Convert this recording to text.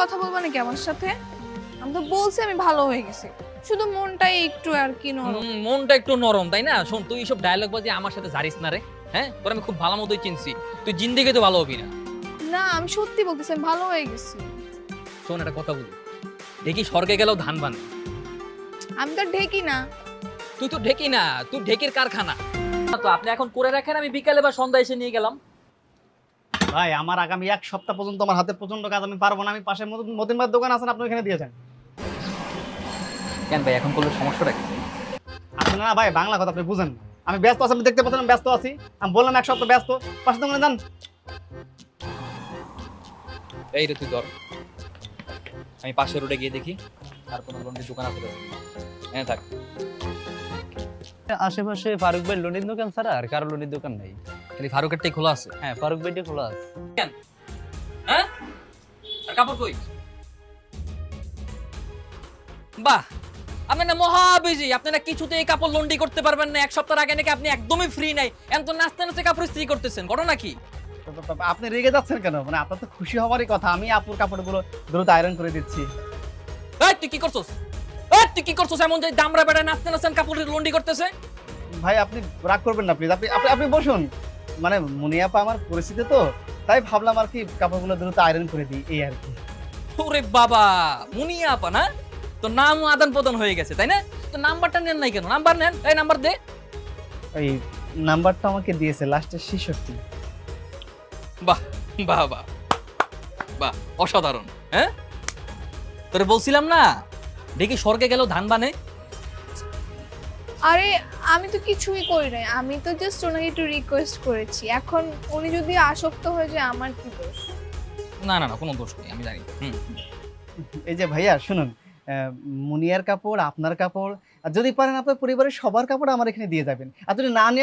কথা বলবা নাকি আমার সাথে? আমি তো বলছি আমি ভালো হয়ে গেছি, শুধু মনটাই একটু আর কি নরম। মনটা একটু নরম, তাই না? শোন, তুই এইসব ডায়লগ বাজি আমার সাথে জারিস না রে। হ্যাঁ, তোর আমি খুব ভালো মতোই চিনছি। তুই জিন্দেগিতে ভালো হবি না। না আমি সত্যি বলতেছি আমি ভালো হয়ে গেছি। শোন, একটা কথা বলি, ঢেকি স্বর্গে গেলেও ধান বানে। আমি তো ঢেকি না। তুই তো ঢেকি না, তুই ঢেকির কারখানা। তো আপনি এখন করে রাখেন, আমি বিকালে বা সন্ধ্যা এসে নিয়ে গেলাম। ভাই আমার আগামী এক সপ্তাহ পর্যন্ত আমার হাতে প্রচন্ড কাজ, আমি পারবো না। আমি পাশে মতিন ভাইয়ের দোকান আছেন, আপনি ওখানে দিয়ে যান। কেন ভাই, এখন করলে সমস্যাটা কি? আপনি না ভাই, বাংলা কথা আপনি বুঝেন না। আমি ব্যস্ত আছি, আপনি দেখতে পাচ্ছেন আমি ব্যস্ত আছি। আমি বললাম এক সপ্তাহ ব্যস্ত, পাশে দোকানে যান। এই রে তুই ধর, আমি পাশের রোডে গিয়ে দেখি আর কোনো লন্ড্রির দোকান আছে কিনা। হ্যাঁ থাক। আশেপাশে ফারুক ভাই লন্ড্রির দোকান ছাড়া আর কারো লন্ড্রির দোকান নাই। খালি ফারুকেরটাই খোলা আছে। হ্যাঁ, ফারুক ভাইটা খোলা আছে। হ্যাঁ, আর কাপড় কই? বাহ, আপনি না মহা বিজি, আপনি না কিছুতেই কাপড় লন্ড্রি করতে পারবেন না। এক সপ্তাহ আগে নাকি আপনি একদমই ফ্রি নাই, এখন তো নাচতে নাচতে কাপড় ইস্ত্রি করতেছেন, ঘটনা কি? আপনি রেগে যাচ্ছেন কেন? মানে আপনার তো খুশি হওয়ারই কথা, আমি আপুর কাপড়গুলো দ্রুত আয়রন করে দিচ্ছি। এই তুই কি করছস? এই তুই কি করছস? এমন যে দামরা বেড়া নাচতে নাচতে কাপড় লন্ড্রি করতেছে। ভাই আপনি রাগ করবেন না প্লিজ, আপনি আপনি আপনি বসুন। মানে মুনিয়াপা আমার পরিস্থিতি তো, তাই ভাবলাম আর কি কাপড়গুলো দ্রুত আয়রন করে দিই, এই আর কি। ওরে বাবা, মুনিয়া আপা না? তো নাম আদান প্রদান হয়ে গেছে, তাই না? তো নাম্বারটা নেন নাই কেন? নাম্বার নেন, এই নাম্বার দে। এই নাম্বারটা আমাকে দিয়েছে লাস্টের 66। বাহ বাহ বাহ বাহ, অসাধারণ। হ্যাঁ, তোরে বলছিলাম না, দেখি স্বর্গে গেল ধান বানে। আরে আমি তো কিছুই করি নাই, আমি তো জাস্ট ওনাকে একটু রিকোয়েস্ট করেছি। এখন উনি যদি আসক্ত হয়ে যায় আমার কি দোষ? না না না, কোনো দোষ নেই, আমি জানি। এই যে ভাইয়া শুনুন, মুনিয়ার কাপড়, আপনার কাপড়, আর যদি পারেন আপনার পরিবারের সবার কাপড় আমার এখানে দিয়ে যাবেন। আর যদি না নিয়ে